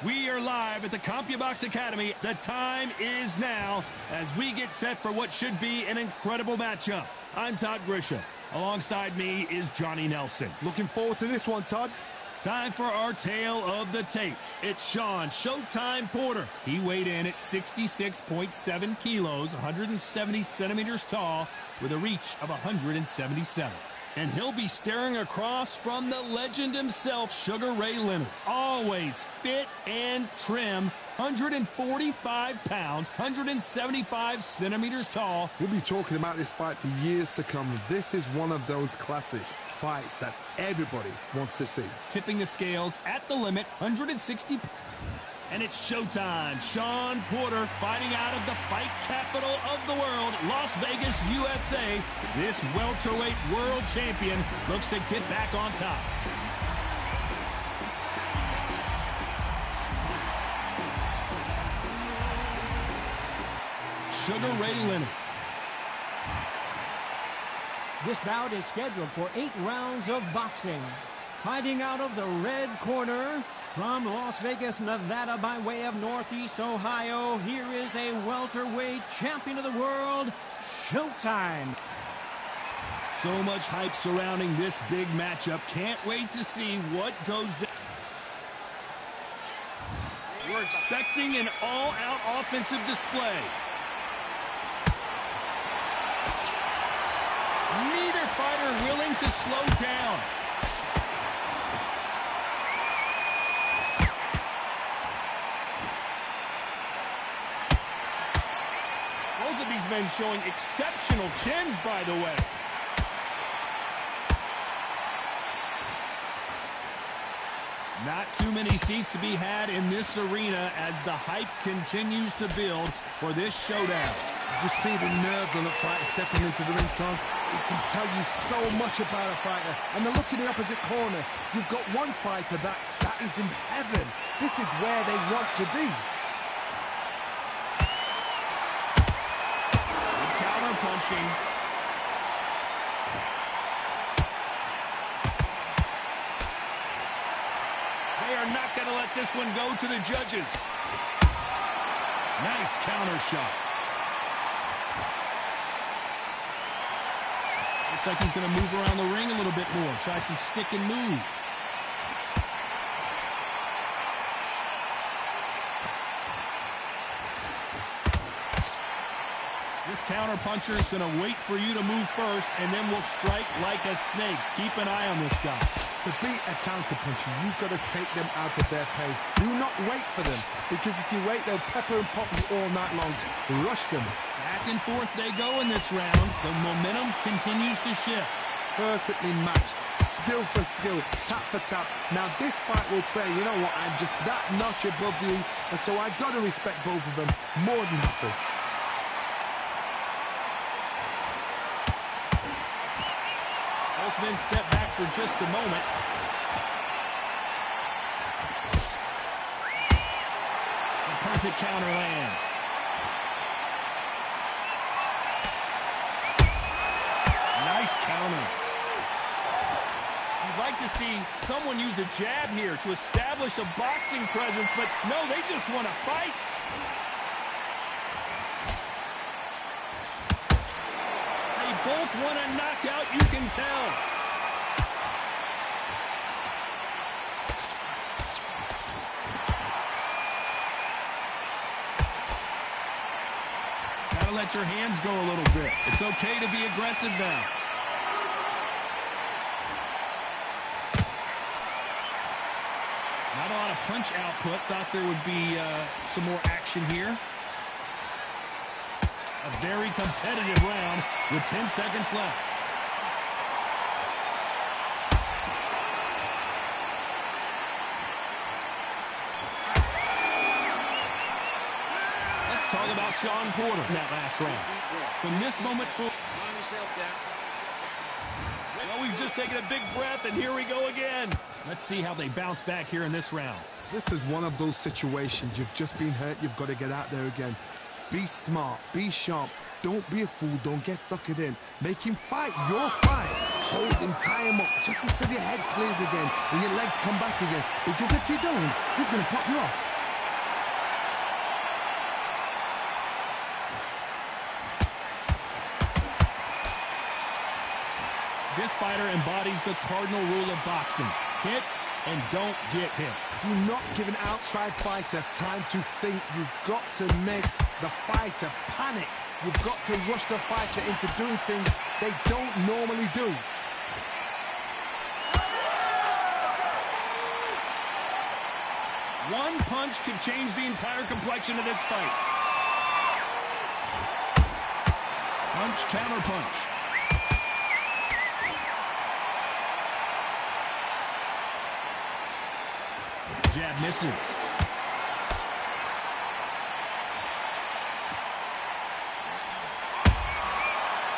We are live at the CompuBox Academy. The time is now as we get set for what should be an incredible matchup. I'm Todd Grisham. Alongside me is Johnny Nelson. Looking forward to this one, Todd. Time for our tale of the tape. It's Sean Showtime Porter. He weighed in at 66.7 kilos, 170 centimeters tall, with a reach of 177. And he'll be staring across from the legend himself, Sugar Ray Leonard. Always fit and trim, 145 pounds, 175 centimeters tall. We'll be talking about this fight for years to come. This is one of those classic fights that everybody wants to see. Tipping the scales at the limit, 160. And it's showtime. Sean Porter fighting out of the fight capital of the world, Las Vegas, USA. This welterweight world champion looks to get back on top. Sugar Ray Leonard. This bout is scheduled for 8 rounds of boxing. Fighting out of the red corner, from Las Vegas, Nevada, by way of Northeast Ohio, here is a welterweight champion of the world, Showtime. So much hype surrounding this big matchup. Can't wait to see what goes down. We're expecting an all-out offensive display. Neither fighter willing to slow down. Both of these men showing exceptional chins, by the way. Not too many seats to be had in this arena as the hype continues to build for this showdown. Just see the nerves on the fighter stepping into the ring, Tom. It can tell you so much about a fighter. And the look in the opposite corner, you've got one fighter that is in heaven. This is where they want to be. Counter punching. They are not going to let this one go to the judges. Nice counter shot. Looks like he's going to move around the ring a little bit more. Try some stick and move. This counter puncher is going to wait for you to move first, and then will strike like a snake. Keep an eye on this guy. To beat a counter puncher, you've got to take them out of their pace. Do not wait for them, because if you wait, they'll pepper and pop you all night long. Rush them. Back and forth they go in this round. The momentum continues to shift. Perfectly matched. Skill for skill, tap for tap. Now this fight will say, you know what, I'm just that notch above you, and so I've got to respect both of them more than happy. Both men step back for just a moment. The perfect counter lands. Nice counter. You'd like to see someone use a jab here to establish a boxing presence, but no, they just want to fight. They both want a knockout, you can tell. Gotta let your hands go a little bit. It's okay to be aggressive now. Not a lot of punch output. Thought there would be some more action here. A very competitive round with 10 seconds left. Let's talk about Sean Porter in that last round. From this moment forward, well, we've just taken a big breath, and here we go again. Let's see how they bounce back here in this round. This is one of those situations. You've just been hurt. You've got to get out there again. Be smart. Be sharp. Don't be a fool. Don't get suckered in. Make him fight your fight. Hold him, tie him up, just until your head clears again and your legs come back again. Because if you don't, he's going to pop you off. fighter embodies the cardinal rule of boxing. Hit and don't get hit. Do not give an outside fighter time to think. You've got to make the fighter panic. You've got to rush the fighter into doing things they don't normally do. One punch can change the entire complexion of this fight. Punch, counter punch. Jab misses.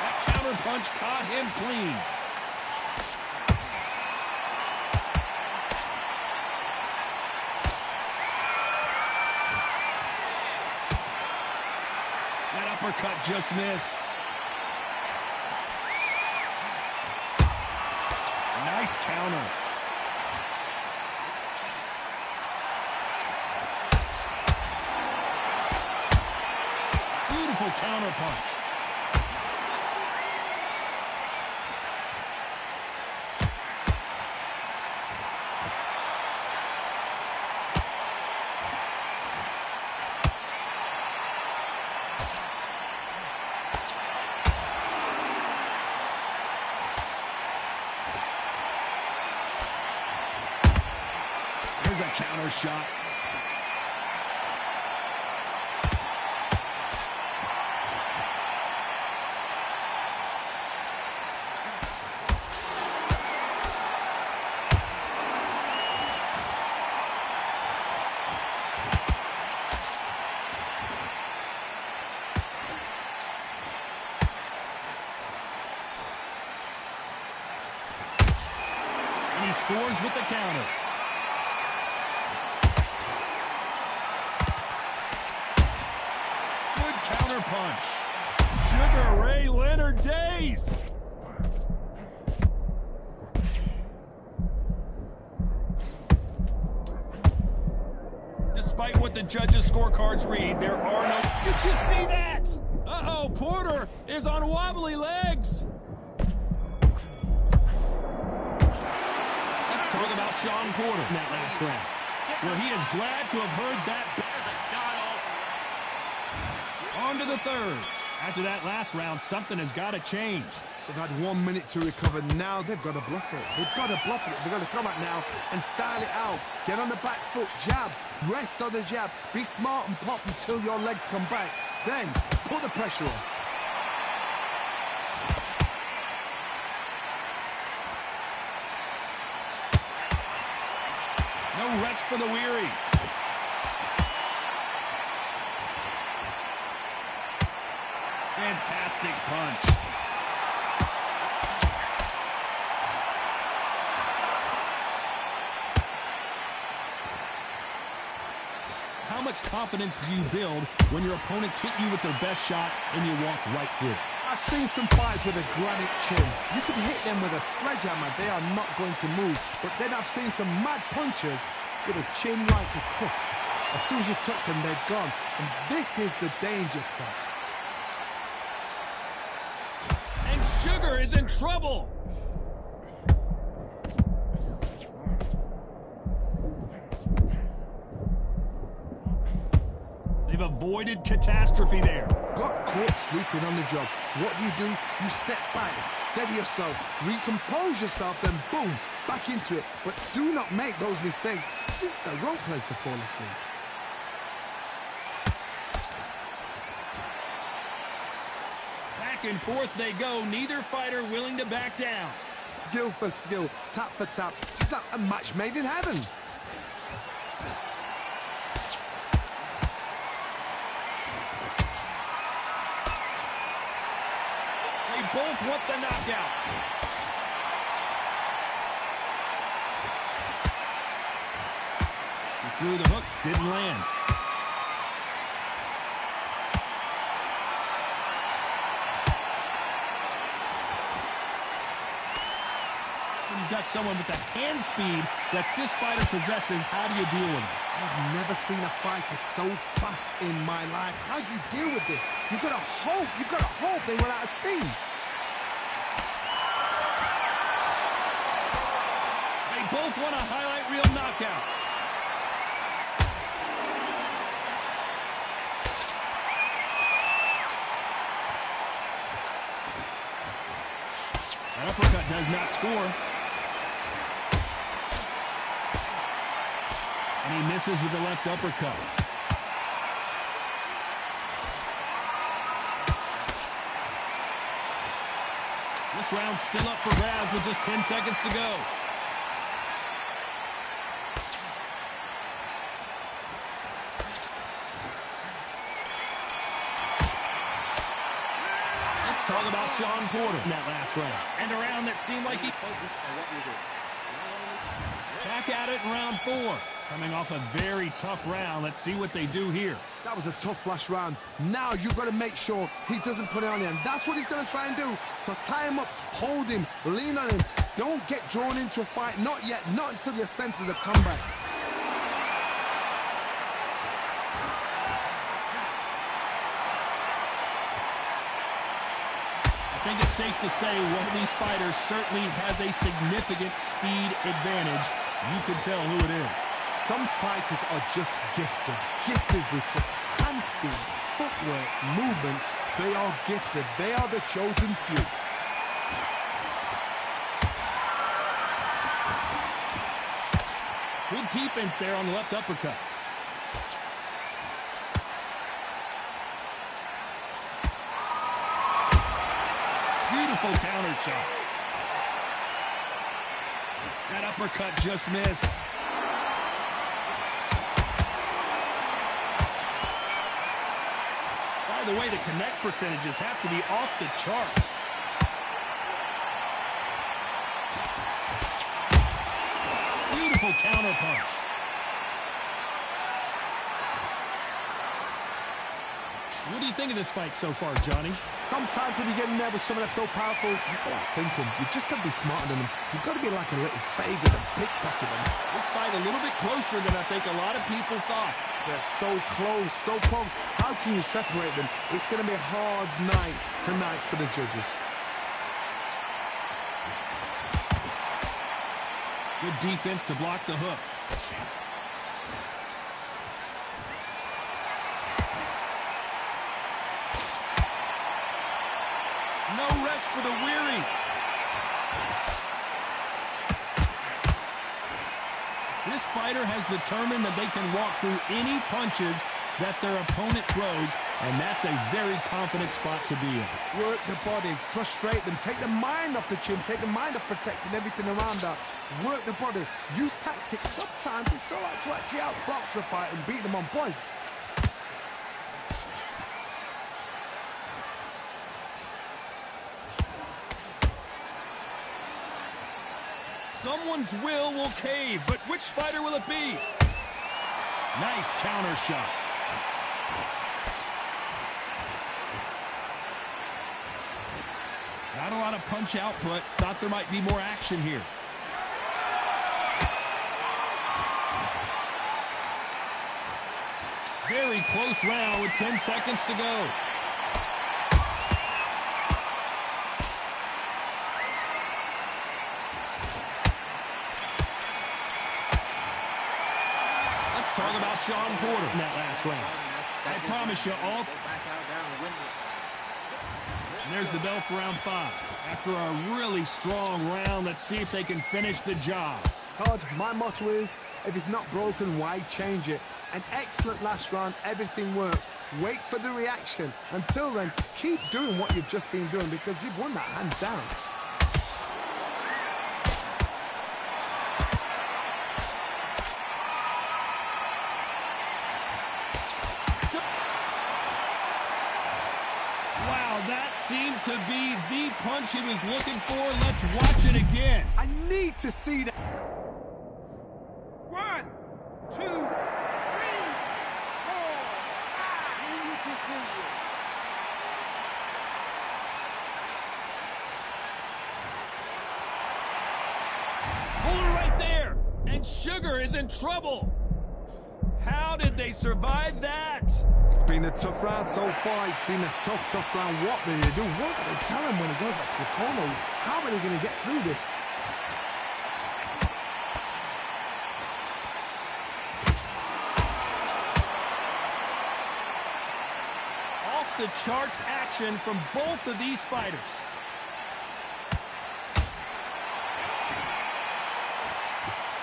That counter punch caught him clean. That uppercut just missed. Nice counter. Beautiful counter punch. There's a counter shot. And he scores with the counter. Good counter punch. Sugar Ray Leonard dazed. Despite what the judges' scorecards read, there are no... Did you see that? Uh-oh, Porter is on wobbly legs. Let's talk about Sean Porter in that last round, where he is glad to have heard that. On to the third. After that last round, something has got to change. They've had 1 minute to recover. Now they've got to bluff it. They've got to bluff it. They've got to come out now and style it out. Get on the back foot, jab, rest on the jab. Be smart and pop until your legs come back. Then put the pressure on. No rest for the weary. Fantastic punch. How much confidence do you build when your opponents hit you with their best shot and you walk right through? I've seen some fights with a granite chin. You could hit them with a sledgehammer, they are not going to move. But then I've seen some mad punchers with a chin like a crisp. As soon as you touch them, they're gone. And this is the danger spot. And Sugar is in trouble. They've avoided catastrophe there. Got caught sleeping on the job. What do? You step back, steady yourself, recompose yourself, then boom, back into it. But do not make those mistakes. This is the wrong place to fall asleep. Back and forth they go, neither fighter willing to back down. Skill for skill, tap for tap, just like a match made in heaven. They both want the knockout. He threw the hook, didn't land. You've got someone with the hand speed that this fighter possesses. How do you deal with it? I've never seen a fighter so fast in my life. How do you deal with this? You've got to hope they run out of steam. both want a highlight reel knockout. That uppercut does not score. And he misses with the left uppercut. This round's still up for grabs with just 10 seconds to go. Let's talk about Shawn Porter in that last round. And a round that seemed like he focused on what we did. Back at it in round 4. Coming off a very tough round. Let's see what they do here. That was a tough last round. Now you've got to make sure he doesn't put it on him. That's what he's going to try and do. So tie him up, hold him, lean on him. Don't get drawn into a fight. Not yet. Not until your senses have come back. I think it's safe to say one of these fighters certainly has a significant speed advantage. You can tell who it is. Some fighters are just gifted with such hand speed, footwork, movement. They are gifted. They are the chosen few. Good defense there on the left uppercut. Beautiful counter shot. That uppercut just missed. By the way, the connect percentages have to be off the charts. Beautiful counter punch. What do you think of this fight so far, Johnny? Sometimes when you get in there with someone that's so powerful, you've got to think them. You've just got to be smarter than them. You've got to be like a little faggot and pickpocket them. This fight a little bit closer than I think a lot of people thought. They're so close, so close. How can you separate them? It's going to be a hard night tonight for the judges. Good defense to block the hook. No rest for the weary. This fighter has determined that they can walk through any punches that their opponent throws, and that's a very confident spot to be in. Work the body, frustrate them, take the mind off the chin, take the mind off protecting everything around that. Work the body, use tactics. Sometimes it's all right to actually outbox a fight and beat them on points. Someone's will cave, but which fighter will it be? Nice counter shot. Not a lot of punch output. Thought there might be more action here. Very close round with 10 seconds to go. Let's talk about Shawn Porter in that last round. I promise you all. And there's the bell for round 5. After a really strong round, let's see if they can finish the job. Todd, my motto is, if it's not broken, why change it? An excellent last round, everything works. Wait for the reaction. Until then, keep doing what you've just been doing because you've won that hands down. Wow, that seemed to be the punch he was looking for. Let's watch it again. I need to see that. 1, 2, 3, 4, 5. And you continue. Hold it right there. And Sugar is in trouble. How did they survive that? It's been a tough round so far. It's been a tough round. What do they do? What do they tell him when he goes back to the corner? How are they going to get through this? off-the-charts action from both of these fighters.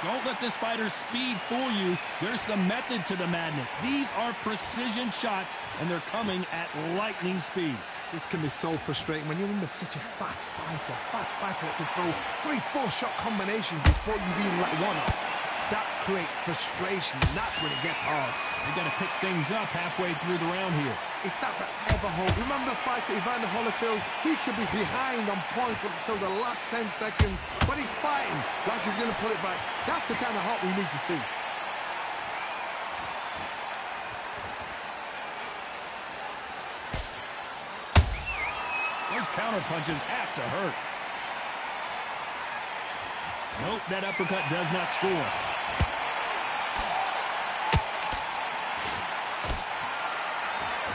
Don't let this fighter's speed fool you. There's some method to the madness. These are precision shots, and they're coming at lightning speed. This can be so frustrating when you're under such a fast fighter that can throw 3-4 shot combinations before you even let one off. That creates frustration, and that's when it gets hard. You got to pick things up halfway through the round here. It's that forever hope. Remember the fight at Evander Holyfield? He could be behind on points up until the last 10 seconds, but he's fighting like he's going to put it back. That's the kind of hope we need to see. Those counter punches have to hurt. Nope, that uppercut does not score.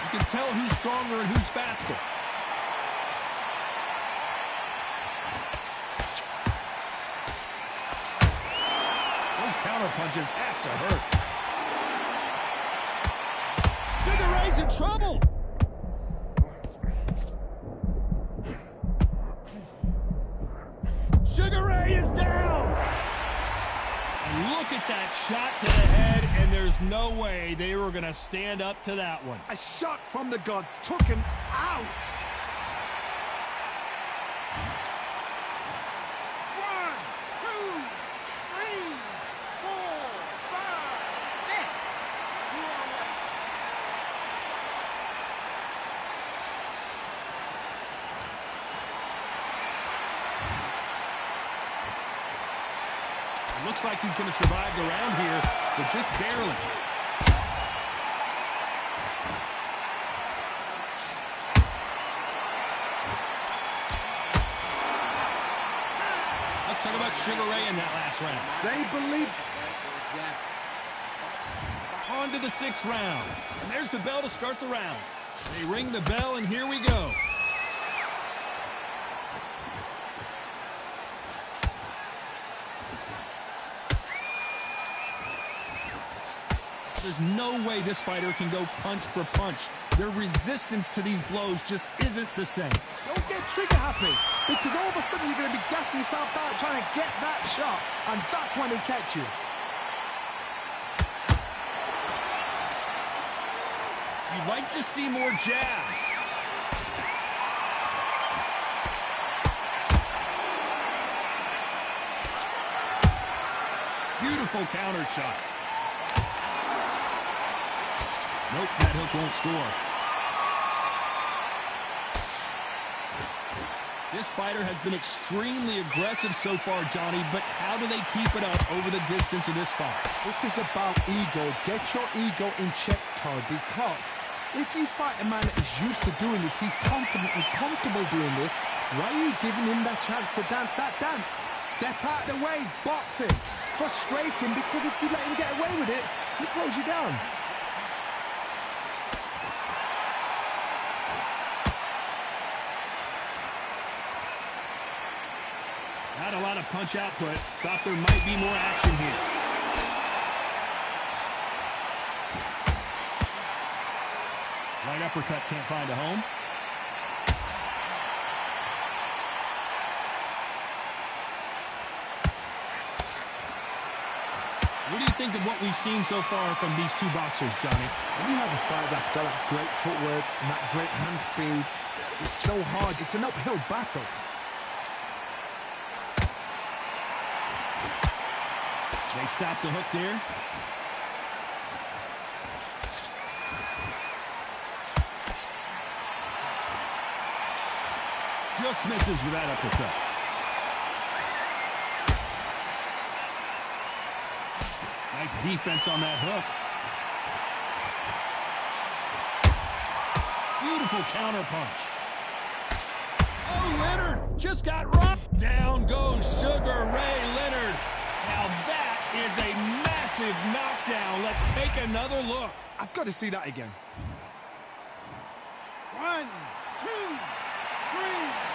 You can tell who's stronger and who's faster. Those counter punches have to hurt. Sugar Ray's in trouble. Sugar Ray is down! And look at that shot to the head, and there's no way they were going to stand up to that one. A shot from the gods took him out. 1, 2, 3, 4, 5, 6. You are away. Looks like he's going to survive the round here, but just barely. Let's talk about Sugar Ray in that last round. They believe. On to the 6th round. And there's the bell to start the round. They ring the bell, and here we go. There's no way this fighter can go punch for punch. Their resistance to these blows just isn't the same. Don't get trigger happy, because all of a sudden you're going to be gassing yourself out trying to get that shot, and that's when they catch you. You'd like to see more jabs. Beautiful counter shot. Nope, that hook won't score. This fighter has been extremely aggressive so far, Johnny, but how do they keep it up over the distance of this fight? This is about ego. Get your ego in check, Todd, because if you fight a man that is used to doing this, he's confident and comfortable doing this, why are you giving him that chance to dance that dance? Step out of the way, box him, frustrate him, because if you let him get away with it, he throws you down. Not a lot of punch output. Thought there might be more action here. Right uppercut can't find a home. What do you think of what we've seen so far from these two boxers, Johnny? When you have a fight that's got that great footwork and that great hand speed, it's so hard. It's an uphill battle. They stop the hook there. Just misses with that uppercut. Nice defense on that hook. Beautiful counter punch. Oh, Leonard just got rocked. Down goes Sugar Ray Leonard. Now that is a massive knockdown. Let's take another look. I've got to see that again. 1, 2, 3.